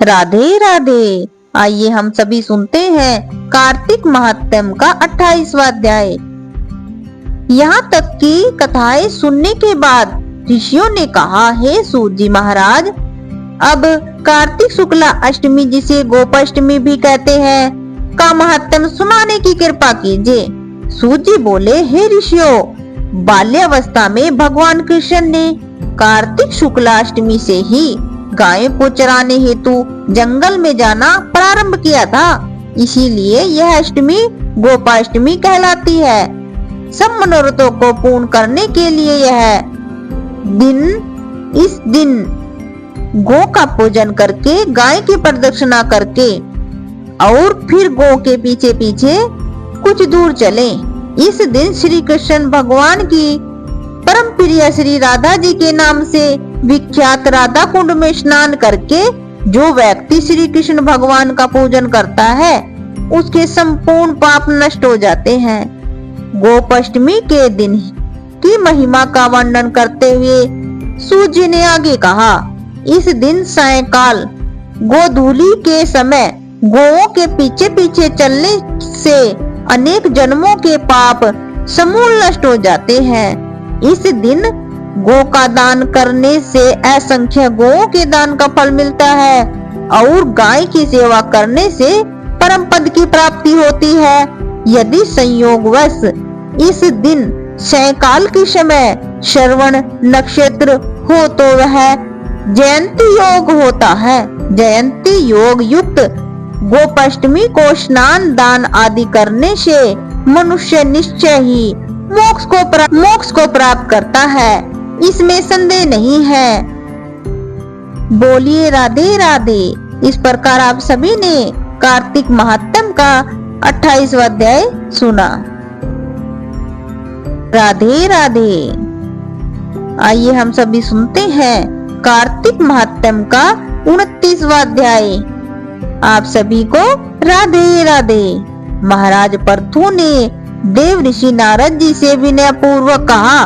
राधे राधे। आइए हम सभी सुनते हैं कार्तिक महात्म्य का 28वां अध्याय। यहाँ तक कि कथाएं सुनने के बाद ऋषियों ने कहा, हे सूत जी महाराज, अब कार्तिक शुक्ला अष्टमी, जिसे गोपाष्टमी भी कहते हैं, का महात्म्य सुनाने की कृपा कीजिए। सूत जी बोले, हे ऋषियों, बाल्यावस्था में भगवान कृष्ण ने कार्तिक शुक्ला अष्टमी से ही गायों को चराने हेतु जंगल में जाना प्रारंभ किया था, इसीलिए यह अष्टमी गोपाष्टमी कहलाती है। सब मनोरथों को पूर्ण करने के लिए इस दिन गौ का पूजन करके, गाय की प्रदक्षिणा करके और फिर गौ के पीछे पीछे कुछ दूर चलें। इस दिन श्री कृष्ण भगवान की परम प्रिय श्री राधा जी के नाम से विख्यात राधा कुंड में स्नान करके जो व्यक्ति श्री कृष्ण भगवान का पूजन करता है, उसके संपूर्ण पाप नष्ट हो जाते हैं। गोपाष्टमी के दिन की महिमा का वर्णन करते हुए सूत जी ने आगे कहा, इस दिन सायंकाल गोधूली के समय गौओं के पीछे पीछे चलने से अनेक जन्मों के पाप समूल नष्ट हो जाते हैं। इस दिन गौ का दान करने से असंख्य गौओं के दान का फल मिलता है और गाय की सेवा करने से परम पद की प्राप्ति होती है। यदि संयोगवश इस दिन सायंकाल के समय श्रवण नक्षत्र हो तो वह जयंती योग होता है। जयंती योग युक्त गोपाष्टमी को स्नान दान आदि करने से मनुष्य निश्चय ही मोक्ष को प्राप्त करता है, इसमें संदेह नहीं है। बोलिए राधे राधे। इस प्रकार आप सभी ने कार्तिक महात्म्य का 28वां अध्याय सुना। राधे राधे। आइए हम सभी सुनते हैं कार्तिक महात्म्य का 29वां अध्याय। आप सभी को राधे राधे। महाराज पृथु ने देव ऋषि नारद जी से विनय पूर्वक कहा,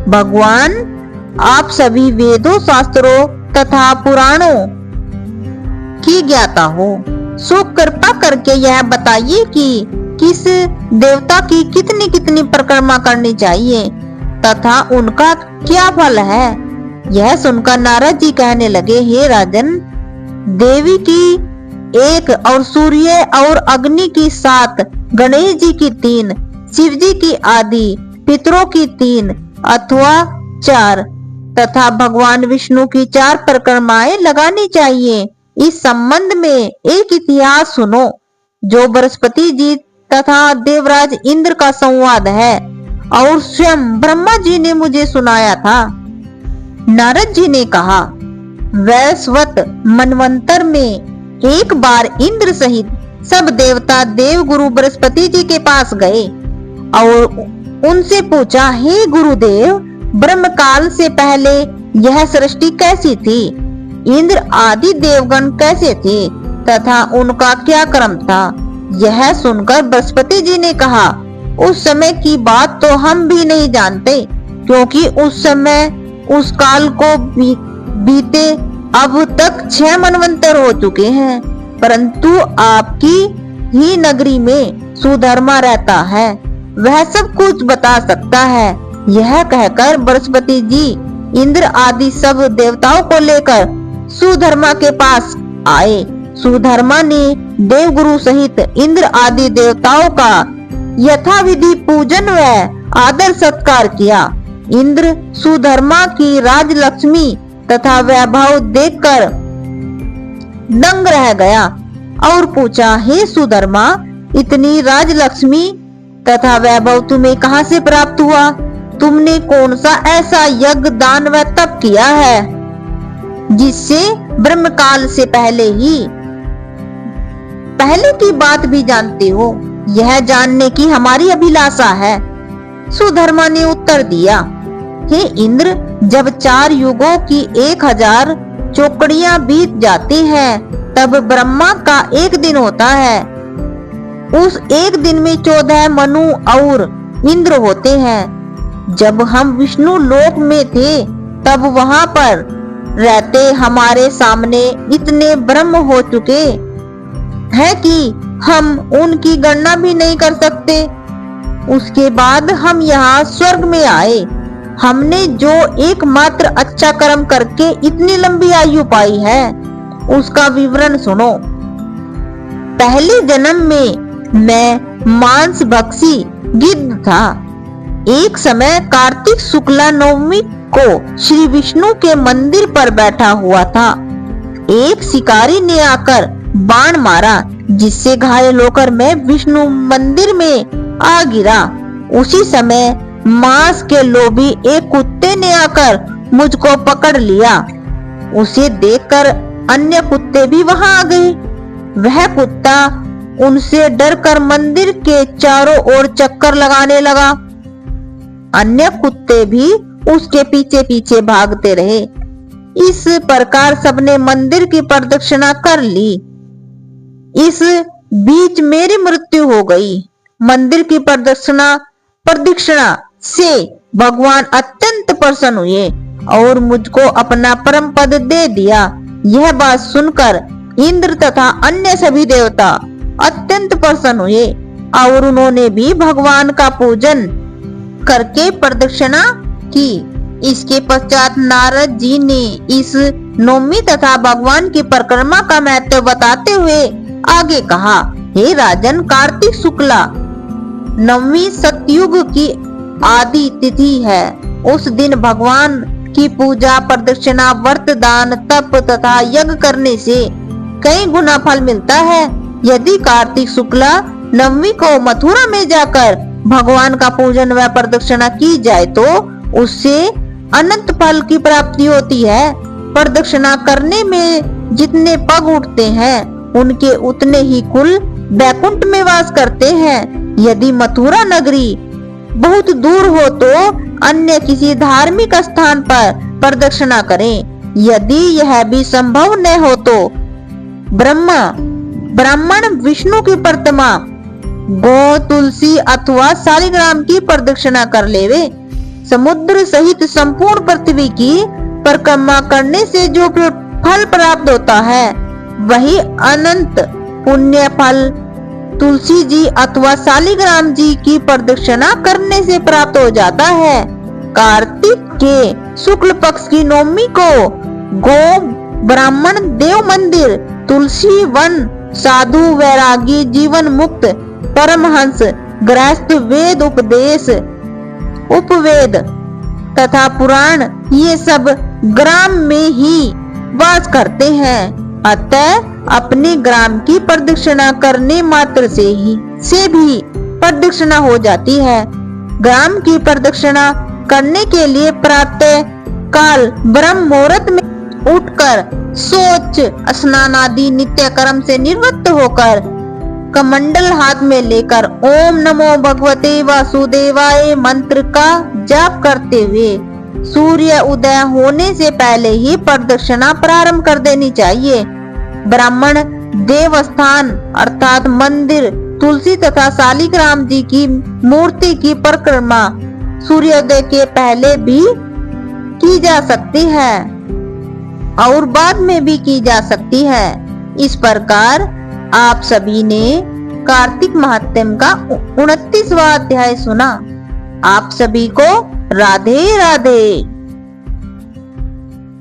भगवान, आप सभी वेदों, शास्त्रों तथा पुराणों की ज्ञाता हो, सो कृपा करके यह बताइए कि किस देवता की कितनी कितनी परिक्रमा करनी चाहिए तथा उनका क्या फल है। यह सुनकर नारद जी कहने लगे, हे राजन, देवी की 1 और सूर्य और अग्नि की 7, गणेश जी की 3, शिव जी की आदि पितरों की 3 अथवा 4 तथा भगवान विष्णु की 4 परिक्रमाएं लगानी चाहिए। इस संबंध में एक इतिहास सुनो, जो बृहस्पति जी तथा देवराज इंद्र का संवाद है और स्वयं ब्रह्मा जी ने मुझे सुनाया था। नारद जी ने कहा, वैवस्वत मनवंतर में एक बार इंद्र सहित सब देवता देव गुरु बृहस्पति जी के पास गए और उनसे पूछा, हे गुरुदेव, ब्रह्म काल से पहले यह सृष्टि कैसी थी? इंद्र आदि देवगण कैसे थे तथा उनका क्या क्रम था? यह सुनकर बृहस्पति जी ने कहा, उस समय की बात तो हम भी नहीं जानते, क्योंकि उस समय उस काल को बीते अब तक 6 मनवंतर हो चुके हैं, परंतु आपकी ही नगरी में सुधर्मा रहता है, वह सब कुछ बता सकता है। यह कहकर बृहस्पति जी इंद्र आदि सब देवताओं को लेकर सुधर्मा के पास आए। सुधर्मा ने देवगुरु सहित इंद्र आदि देवताओं का यथाविधि पूजन व आदर सत्कार किया। इंद्र सुधर्मा की राजलक्ष्मी तथा वैभव देखकर दंग रह गया और पूछा, हे सुधर्मा, इतनी राजलक्ष्मी तथा वैभव तुम्हें कहां से प्राप्त हुआ? तुमने कौन सा ऐसा यज्ञ दान व तप किया है जिससे ब्रह्म काल से पहले की बात भी जानते हो? यह जानने की हमारी अभिलाषा है। सुधर्मा ने उत्तर दिया, हे इंद्र, जब 4 युगों की 1000 चौकड़ियां बीत जाती हैं, तब ब्रह्मा का 1 दिन होता है। उस 1 दिन में 14 मनु और इंद्र होते हैं। जब हम विष्णु लोक में थे, तब वहां पर रहते हमारे सामने इतने ब्रह्म हो चुके हैं कि हम उनकी गणना भी नहीं कर सकते। उसके बाद हम यहाँ स्वर्ग में आए। हमने जो एकमात्र अच्छा कर्म करके इतनी लंबी आयु पाई है उसका विवरण सुनो। पहले जन्म में मैं मांस भक्षी गिद्ध था। एक समय कार्तिक शुक्ला नवमी को श्री विष्णु के मंदिर पर बैठा हुआ था। एक शिकारी ने आकर बाण मारा जिससे घायल होकर मैं विष्णु मंदिर में आ गिरा। उसी समय मांस के लोभी एक कुत्ते ने आकर मुझको पकड़ लिया। उसे देखकर अन्य कुत्ते भी वहां आ गए। वह कुत्ता उनसे डरकर मंदिर के चारों ओर चक्कर लगाने लगा। अन्य कुत्ते भी उसके पीछे पीछे भागते रहे। इस प्रकार सबने मंदिर की प्रदक्षिणा कर ली। इस बीच मेरी मृत्यु हो गई। मंदिर की प्रदक्षिणा से भगवान अत्यंत प्रसन्न हुए और मुझको अपना परम पद दे दिया। यह बात सुनकर इंद्र तथा अन्य सभी देवता अत्यंत प्रसन्न हुए और उन्होंने भी भगवान का पूजन करके प्रदक्षिणा की। इसके पश्चात नारद जी ने इस नवमी तथा भगवान की परिक्रमा का महत्व बताते हुए आगे कहा, हे राजन, कार्तिक शुक्ला नवमी सतयुग की आदि तिथि है। उस दिन भगवान की पूजा, प्रदक्षिणा, व्रत, दान, तप तथा यज्ञ करने से कई गुना फल मिलता है। यदि कार्तिक शुक्ला नवमी को मथुरा में जाकर भगवान का पूजन व प्रदक्षिणा की जाए तो उससे अनंत फल की प्राप्ति होती है। प्रदक्षिणा करने में जितने पग उठते हैं उनके उतने ही कुल बैकुंठ में वास करते हैं। यदि मथुरा नगरी बहुत दूर हो तो अन्य किसी धार्मिक स्थान पर प्रदक्षिणा करें। यदि यह भी संभव न हो तो ब्राह्मण विष्णु की प्रतिमा, गौ, तुलसी अथवा शालिग्राम की प्रदक्षिणा कर लेवे। समुद्र सहित संपूर्ण पृथ्वी की परिक्रमा करने से जो फल प्राप्त होता है वही अनंत पुण्य फल तुलसी जी अथवा शालिग्राम जी की प्रदक्षिणा करने से प्राप्त हो जाता है। कार्तिक के शुक्ल पक्ष की नवमी को गौ, ब्राह्मण, देव मंदिर, तुलसी वन, साधु, वैरागी, जीवन मुक्त, परमहंस, गृहस्थ, वेद उपदेश, उपवेद तथा पुराण ये सब ग्राम में ही वास करते हैं। अतः अपने ग्राम की प्रदक्षिणा करने मात्र से भी प्रदक्षिणा हो जाती है। ग्राम की प्रदक्षिणा करने के लिए प्रातः काल ब्रह्म मुहूर्त में उठकर शौच, स्नान आदि नित्य कर्म से निवृत्त होकर कमंडल हाथ में लेकर ओम नमो भगवते वासुदेवाय मंत्र का जाप करते हुए सूर्य उदय होने से पहले ही प्रदक्षिणा प्रारंभ कर देनी चाहिए। ब्राह्मण देवस्थान अर्थात मंदिर, तुलसी तथा शालिग्राम जी की मूर्ति की परिक्रमा सूर्योदय के पहले भी की जा सकती है और बाद में भी की जा सकती है। इस प्रकार आप सभी ने कार्तिक महात्म्य का 29वां अध्याय सुना। आप सभी को राधे राधे।